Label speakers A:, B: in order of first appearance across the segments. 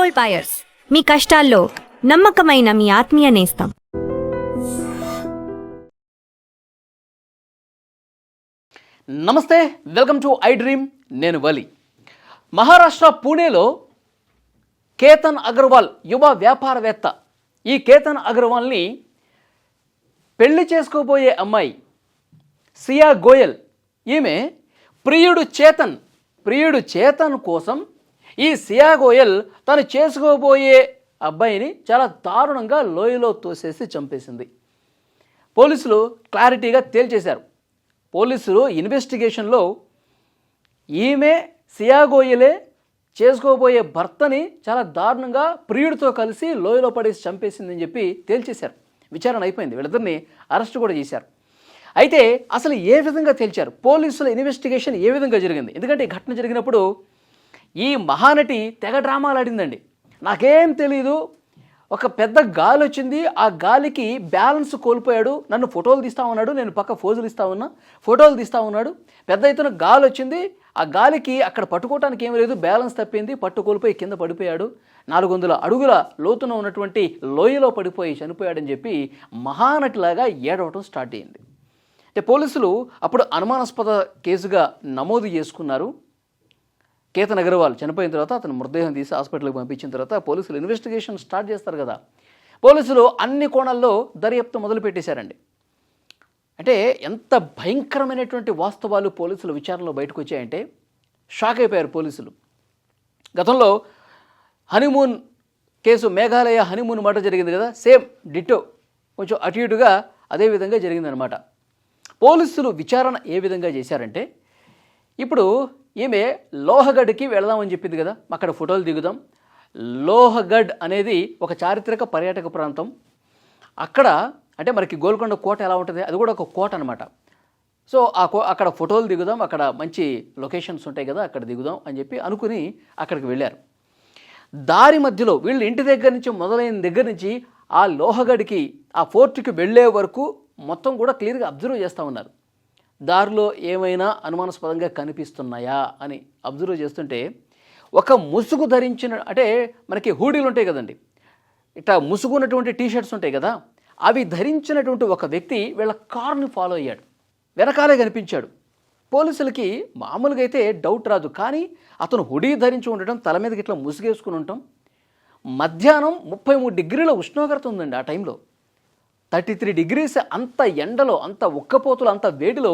A: Gold buyers, మీ కష్టాల్లో నమ్మకమైన మీ ఆత్మీయ నేస్తం.
B: నమస్తే, వెల్కమ్ టు ఐ డ్రీమ్. నేను వలి. మహారాష్ట్ర పూణేలో కేతన్ అగర్వాల్ యువ వ్యాపారవేత్త. ఈ కేతన్ అగర్వాల్ని పెళ్లి చేసుకోబోయే అమ్మాయి సియా గోయల్. ఈమె ప్రియుడు చేతన్ కోసం ఈ సియా గోయల్ తను చేసుకోబోయే అబ్బాయిని చాలా దారుణంగా లోయలో తోసేసి చంపేసింది. పోలీసులు క్లారిటీగా తేల్చేశారు. పోలీసులు ఇన్వెస్టిగేషన్లో ఈమె సియా గోయలే చేసుకోబోయే భర్తని చాలా దారుణంగా ప్రియుడితో కలిసి లోయలో పడేసి చంపేసిందని చెప్పి తేల్చేశారు. విచారణ అయిపోయింది. వీళ్ళిద్దరిని అరెస్ట్ కూడా చేశారు. అయితే అసలు ఏ విధంగా తేల్చారు, పోలీసుల ఇన్వెస్టిగేషన్ ఏ విధంగా జరిగింది? ఎందుకంటే ఈ ఘటన జరిగినప్పుడు ఈ మహానటి తెగ డ్రామాలు ఆడిందండి. నాకేం తెలీదు, ఒక పెద్ద గాలి వచ్చింది, ఆ గాలికి బ్యాలెన్స్ కోల్పోయాడు, నన్ను ఫోటోలు తీస్తా ఉన్నాడు, నేను పక్క ఫోటోలు తీస్తా ఉన్నాడు, పెద్ద ఎత్తున గాలి వచ్చింది, ఆ గాలికి అక్కడ పట్టుకోవటానికి ఏమీ లేదు, బ్యాలెన్స్ తప్పింది, పట్టు కోల్పోయి కింద పడిపోయాడు, 400 అడుగుల లోతున ఉన్నటువంటి లోయలో పడిపోయి చనిపోయాడని చెప్పి మహానటిలాగా ఏడవటం స్టార్ట్ అయ్యింది. అంటే పోలీసులు అప్పుడు అనుమానాస్పద కేసుగా నమోదు చేసుకున్నారు. కేతన్ అగర్వాల్ చనిపోయిన తర్వాత అతను మృతదేహం తీసి హాస్పిటల్కి పంపించిన తర్వాత పోలీసులు ఇన్వెస్టిగేషన్ స్టార్ట్ చేస్తారు కదా. పోలీసులు అన్ని కోణాల్లో దర్యాప్తు మొదలుపెట్టేశారండి. అంటే ఎంత భయంకరమైనటువంటి వాస్తవాలు పోలీసుల విచారణలో బయటకు వచ్చాయంటే షాక్ అయిపోయారు పోలీసులు. గతంలో హనీమూన్ కేసు, మేఘాలయ హనీమూన్ మాట జరిగింది కదా, సేమ్ డిట్టో, కొంచెం అటు ఇటుగా అదే విధంగా జరిగిందనమాట. పోలీసులు విచారణ ఏ విధంగా చేశారంటే, ఇప్పుడు ఈమె లోహగడ్కి వెళదామని చెప్పింది కదా, అక్కడ ఫోటోలు దిగుదాం. లోహగఢ్ అనేది ఒక చారిత్రక పర్యాటక ప్రాంతం. అక్కడ అంటే మనకి గోల్కొండ కోట ఎలా ఉంటుంది, అది కూడా ఒక కోట అనమాట. సో అక్కడ ఫోటోలు దిగుదాం, అక్కడ మంచి లొకేషన్స్ ఉంటాయి కదా, అక్కడ దిగుదాం అని చెప్పి అనుకుని అక్కడికి వెళ్ళారు. దారి మధ్యలో వీళ్ళు ఇంటి దగ్గర నుంచి మొదలైన దగ్గర నుంచి ఆ లోహగఢ్కి, ఆ ఫోర్ట్కి వెళ్ళే వరకు మొత్తం కూడా క్లియర్గా అబ్జర్వ్ చేస్తూ ఉన్నారు. దారిలో ఏమైనా అనుమానాస్పదంగా కనిపిస్తున్నాయా అని అబ్జర్వ్ చేస్తుంటే ఒక ముసుగు ధరించిన, అంటే మనకి హూడీలు ఉంటాయి కదండి, ఇట్లా ముసుగున్నటువంటి టీషర్ట్స్ ఉంటాయి కదా, అవి ధరించినటువంటి ఒక వ్యక్తి వీళ్ళ కార్ని ఫాలో అయ్యాడు. వెనకాలే కనిపించాడు. పోలీసులకి మామూలుగా అయితే డౌట్ రాదు, కానీ అతను హుడీ ధరించి ఉండటం, తల మీదకి ఇట్లా ముసుగేసుకుని ఉండటం, మధ్యాహ్నం 33 డిగ్రీల ఉష్ణోగ్రత ఉందండి ఆ టైంలో, 33 డిగ్రీస్, అంత ఎండలో, అంత ఉక్కపోతులు, అంత వేడిలో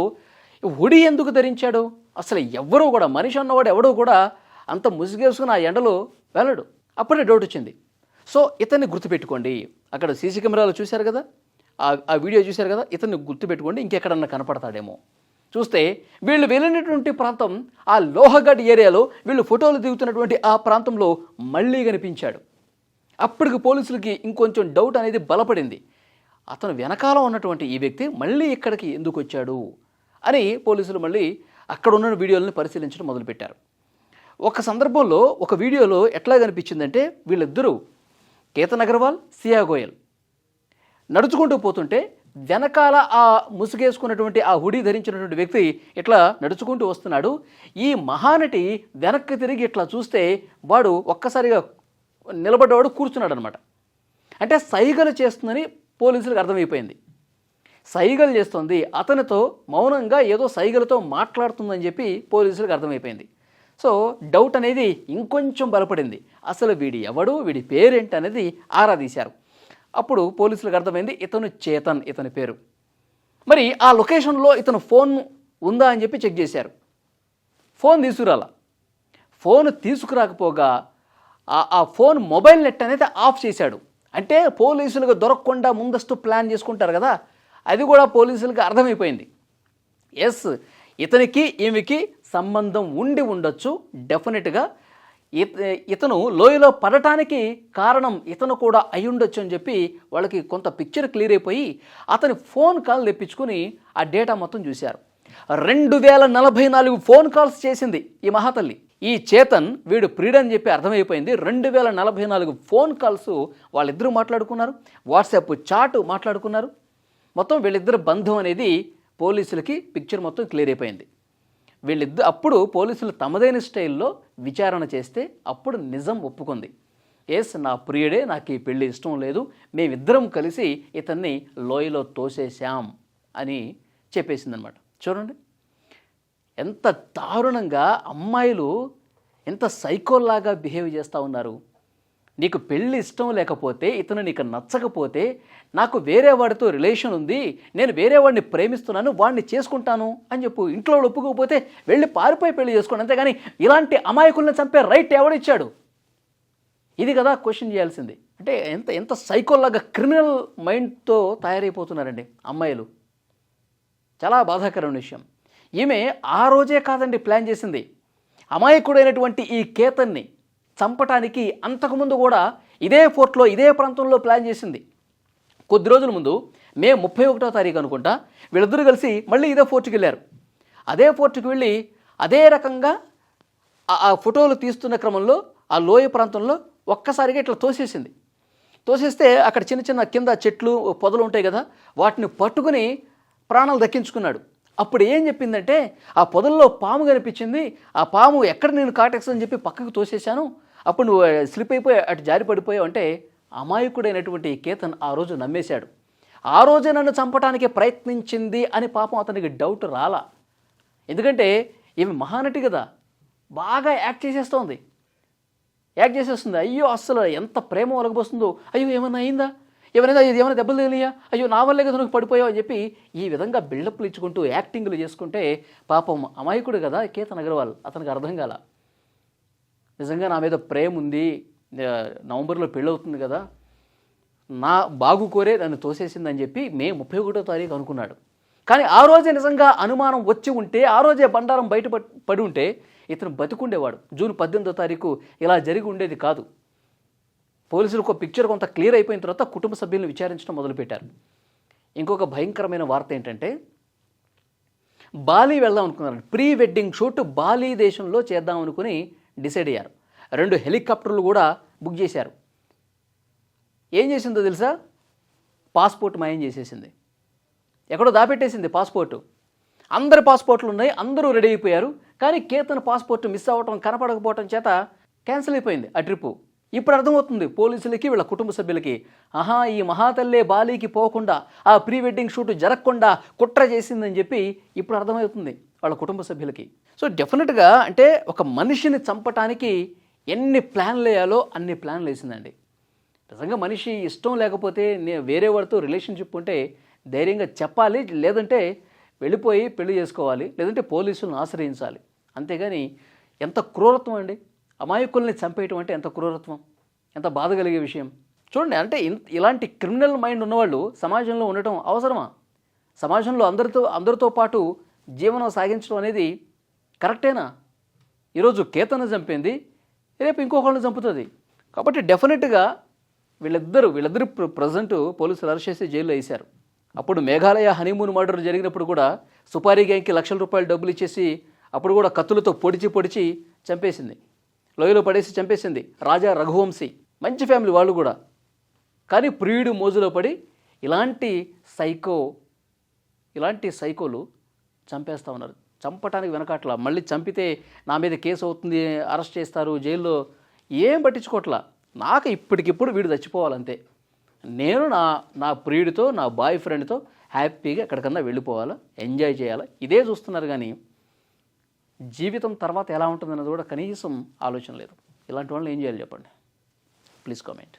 B: హుడీ ఎందుకు ధరించాడు? అసలు ఎవ్వరూ కూడా, మనిషి అన్నవాడు ఎవడో కూడా అంత ముసుగేసుకుని ఆ ఎండలో వెళ్ళడు. అప్పుడే డౌట్ వచ్చింది. సో ఇతన్ని గుర్తుపెట్టుకోండి, అక్కడ సీసీ కెమెరాలో చూశారు కదా, ఆ వీడియో చూశారు కదా, ఇతన్ని గుర్తుపెట్టుకోండి, ఇంకెక్కడన్నా కనపడతాడేమో. చూస్తే వీళ్ళు వెళ్ళినటువంటి ప్రాంతం ఆ లోహగఢ్ ఏరియాలో, వీళ్ళు ఫోటోలు దిగుతున్నటువంటి ఆ ప్రాంతంలో మళ్ళీ కనిపించాడు. అప్పటికి పోలీసులకి ఇంకొంచెం డౌట్ అనేది బలపడింది. అతను వెనకాల ఉన్నటువంటి ఈ వ్యక్తి మళ్ళీ ఇక్కడికి ఎందుకు వచ్చాడు అని పోలీసులు మళ్ళీ అక్కడ ఉన్న వీడియోలను పరిశీలించడం మొదలుపెట్టారు. ఒక సందర్భంలో ఒక వీడియోలో ఎట్లా కనిపించిందంటే, వీళ్ళిద్దరూ కేతన్ అగర్వాల్, సియా గోయల్ నడుచుకుంటూ పోతుంటే వెనకాల ఆ ముసుగేసుకున్నటువంటి ఆ హుడీ ధరించినటువంటి వ్యక్తి ఇట్లా నడుచుకుంటూ వస్తున్నాడు. ఈ మహానటి వెనక్కి తిరిగి ఇట్లా చూస్తే వాడు ఒక్కసారిగా నిలబడ్డవాడు కూర్చున్నాడు అనమాట. అంటే సైగలు చేస్తుందని పోలీసులకు అర్థమైపోయింది. సైగలు చేస్తుంది, అతనితో మౌనంగా ఏదో సైగలతో మాట్లాడుతుందని చెప్పి పోలీసులకు అర్థమైపోయింది. సో డౌట్ అనేది ఇంకొంచెం బలపడింది. అసలు వీడి ఎవడు, వీడి పేరేంటి అనేది ఆరా తీశారు. అప్పుడు పోలీసులకు అర్థమైంది ఇతను చేతన్, ఇతని పేరు. మరి ఆ లొకేషన్లో ఇతను ఫోన్ ఉందా అని చెప్పి చెక్ చేశారు. ఫోన్ తీసుకురాకపోగా ఆ ఫోన్ మొబైల్ నెట్ అనేది ఆఫ్ చేశాడు. అంటే పోలీసులకు దొరకకుండా ముందస్తు ప్లాన్ చేసుకుంటారు కదా, అది కూడా పోలీసులకు అర్థమైపోయింది. ఎస్, ఇతనికి ఈమెకి సంబంధం ఉండి ఉండొచ్చు, డెఫినెట్గా ఇతను లోయలో పడటానికి కారణం ఇతను కూడా అయి ఉండొచ్చు అని చెప్పి వాళ్ళకి కొంత పిక్చర్ క్లియర్ అయిపోయి అతని ఫోన్ కాల్ తెప్పించుకొని ఆ డేటా మొత్తం చూశారు. 2044 ఫోన్ కాల్స్ చేసింది ఈ మహాతల్లి. ఈ చేతన్ వీడు ప్రియుడని చెప్పి అర్థమైపోయింది. 2044 ఫోన్ కాల్స్ వాళ్ళిద్దరూ మాట్లాడుకున్నారు, వాట్సాప్ చాటు మాట్లాడుకున్నారు. మొత్తం వీళ్ళిద్దరు బంధం అనేది పోలీసులకి పిక్చర్ మొత్తం క్లియర్ అయిపోయింది. అప్పుడు పోలీసులు తమదైన స్టైల్లో విచారణ చేస్తే అప్పుడు నిజం ఒప్పుకుంది. ఎస్, నా ప్రియుడే, నాకు ఈ పెళ్ళి ఇష్టం లేదు, మేమిద్దరం కలిసి ఇతన్ని లోయలో తోసేశాం అని చెప్పేసిందనమాట. చూడండి ఎంత దారుణంగా అమ్మాయిలు ఎంత సైకోల్లాగా బిహేవ్ చేస్తూ ఉన్నారు. నీకు పెళ్ళి ఇష్టం లేకపోతే, ఇతను నీకు నచ్చకపోతే, నాకు వేరే వాడితో రిలేషన్ ఉంది, నేను వేరే వాడిని ప్రేమిస్తున్నాను, వాడిని చేసుకుంటాను అని చెప్పు. ఇంట్లో ఒప్పుకోకపోతే వెళ్ళి పారిపోయి పెళ్లి చేసుకోండి, అంతేగాని ఇలాంటి అమాయకుల్ని చంపే రైట్ ఎవడిచ్చాడు? ఇది కదా క్వశ్చన్ చేయాల్సింది. అంటే ఎంత ఎంత సైకోల్లాగా క్రిమినల్ మైండ్తో తయారైపోతున్నారండి అమ్మాయిలు. చాలా బాధాకరమైన విషయం. ఈమె ఆ రోజే కాదండి ప్లాన్ చేసింది. అమాయకుడైనటువంటి ఈ కేతన్ని చంపటానికి అంతకుముందు కూడా ఇదే ఫోర్ట్లో, ఇదే ప్రాంతంలో ప్లాన్ చేసింది. కొద్ది రోజుల ముందు మే 31వ తారీఖు అనుకుంటా వీళ్ళిద్దరూ కలిసి మళ్ళీ ఇదే ఫోర్ట్కి వెళ్ళారు. అదే ఫోర్ట్కి వెళ్ళి అదే రకంగా ఆ ఫోటోలు తీస్తున్న క్రమంలో ఆ లోయ ప్రాంతంలో ఒక్కసారిగా ఇట్లా తోసేసింది. తోసేస్తే అక్కడ చిన్న చిన్న కింద చెట్లు పొదలు ఉంటాయి కదా, వాటిని పట్టుకుని ప్రాణాలు దక్కించుకున్నాడు. అప్పుడు ఏం చెప్పిందంటే, ఆ పొదల్లో పాము కనిపించింది, ఆ పాము ఎక్కడ నేను కాటేస్తుందని చెప్పి పక్కకు తోసేశాను, అప్పుడు నువ్వు స్లిప్ అయిపోయి అటు జారి పడిపోయావు అంటే అమాయకుడైనటువంటి కేతన్ ఆ రోజు నమ్మేశాడు. ఆ రోజే నన్ను చంపడానికి ప్రయత్నించింది అని పాపం అతనికి డౌట్ రాలా. ఎందుకంటే ఈమె మహానటి కదా, బాగా యాక్ట్ చేసేస్తుంది. అయ్యో అస్సలు ఎంత ప్రేమ ఒలగబోస్తుందో, అయ్యో ఏమన్నా అయిందా, ఏమైనా దెబ్బలు తగిలియా, అయ్యో నా వల్లే కదా నువ్వు పడిపోయావు అని చెప్పి ఈ విధంగా బిల్డప్లు ఇచ్చుకుంటూ యాక్టింగ్లు చేసుకుంటే పాపం అమాయకుడు కదా కేతన్ అగర్వాల్, అతనికి అర్థం కాల. నిజంగా నా మీద ప్రేమ ఉంది, నవంబర్లో పెళ్ళవుతుంది కదా, నా బాగు కోరే నన్ను తోసేసిందని చెప్పి మే 31వ తారీఖు అనుకున్నాడు. కానీ ఆ రోజే నిజంగా అనుమానం వచ్చి ఉంటే, ఆ రోజే బండారం బయట పడి ఉంటే ఇతను బతికుండేవాడు. జూన్ 18వ తారీఖు ఇలా జరిగి ఉండేది కాదు. పోలీసులకు ఒక పిక్చర్ కొంత క్లియర్ అయిపోయిన తర్వాత కుటుంబ సభ్యులను విచారించడం మొదలుపెట్టారు. ఇంకొక భయంకరమైన వార్త ఏంటంటే, బాలి వెళ్దాం అనుకున్నారు. ప్రీ వెడ్డింగ్ షూట్ బాలి దేశంలో చేద్దాం అనుకుని డిసైడ్ అయ్యారు. 2 హెలికాప్టర్లు కూడా బుక్ చేశారు. ఏం చేసిందో తెలుసా? పాస్పోర్ట్ మాయం చేసేసింది, ఎక్కడో దాపెట్టేసింది పాస్పోర్టు. అందరి పాస్పోర్ట్లు ఉన్నాయి, అందరూ రెడీ అయిపోయారు. కానీ కేతన్ పాస్పోర్ట్ మిస్ అవ్వటం, కనపడకపోవటం చేత క్యాన్సిల్ అయిపోయింది ఆ ట్రిప్పు. ఇప్పుడు అర్థమవుతుంది పోలీసులకి, వీళ్ళ కుటుంబ సభ్యులకి, ఆహా ఈ మహాతల్లే బాలీకి పోకుండా, ఆ ప్రీ వెడ్డింగ్ షూట్ జరగకుండా కుట్ర చేసిందని చెప్పి ఇప్పుడు అర్థమవుతుంది వాళ్ళ కుటుంబ సభ్యులకి. సో డెఫినెట్గా అంటే ఒక మనిషిని చంపటానికి ఎన్ని ప్లాన్లు వేయాలో అన్ని ప్లాన్లు వేసిందండి. నిజంగా మనిషి ఇష్టం లేకపోతే, వేరే వాడితో రిలేషన్షిప్ ఉంటే ధైర్యంగా చెప్పాలి, లేదంటే వెళ్ళిపోయి పెళ్లి చేసుకోవాలి, లేదంటే పోలీసులను ఆశ్రయించాలి. అంతేగాని ఎంత క్రూరత్వం అండి, అమాయకుల్ని చంపేయటం అంటే ఎంత క్రూరత్వం, ఎంత బాధ కలిగే విషయం. చూడండి, అంటే ఇలాంటి క్రిమినల్ మైండ్ ఉన్నవాళ్ళు సమాజంలో ఉండటం అవసరమా? సమాజంలో అందరితో పాటు జీవనం సాగించడం అనేది కరెక్టేనా? ఈరోజు కేతను చంపింది, రేపు ఇంకొకళ్ళని చంపుతుంది. కాబట్టి డెఫినెట్గా వీళ్ళిద్దరు ప్రజెంట్ పోలీసులు అరెస్ట్ చేసి జైల్లో వేశారు. అప్పుడు మేఘాలయ హనీమూన్ మర్డర్ జరిగినప్పుడు కూడా సుపారీ గ్యాంగ్కి లక్షల రూపాయలు డబ్బులు ఇచ్చేసి అప్పుడు కూడా కత్తులతో పొడిచి చంపేసింది, లోయలో పడేసి చంపేసింది. రాజా రఘువంశీ మంచి ఫ్యామిలీ వాళ్ళు కూడా. కానీ ప్రియుడు మోజులో పడి ఇలాంటి సైకోలు చంపేస్తూ ఉన్నారు. చంపటానికి వెనకాట్లా, మళ్ళీ చంపితే నా మీద కేసు అవుతుంది, అరెస్ట్ చేస్తారు, జైల్లో ఏం పట్టించుకోవట్లా. నాకు ఇప్పటికిప్పుడు వీడు చచ్చిపోవాలంతే, నేను నా ప్రియుడితో, నా బాయ్ ఫ్రెండ్తో హ్యాపీగా ఎక్కడికన్నా వెళ్ళిపోవాలా, ఎంజాయ్ చేయాలా, ఇదే చూస్తున్నారు. కానీ జీవితం తర్వాత ఎలా ఉంటుందన్నది కూడా కనీసం ఆలోచన లేదు. ఇలాంటి వాళ్ళు ఏం చేయాలి చెప్పండి? Please comment.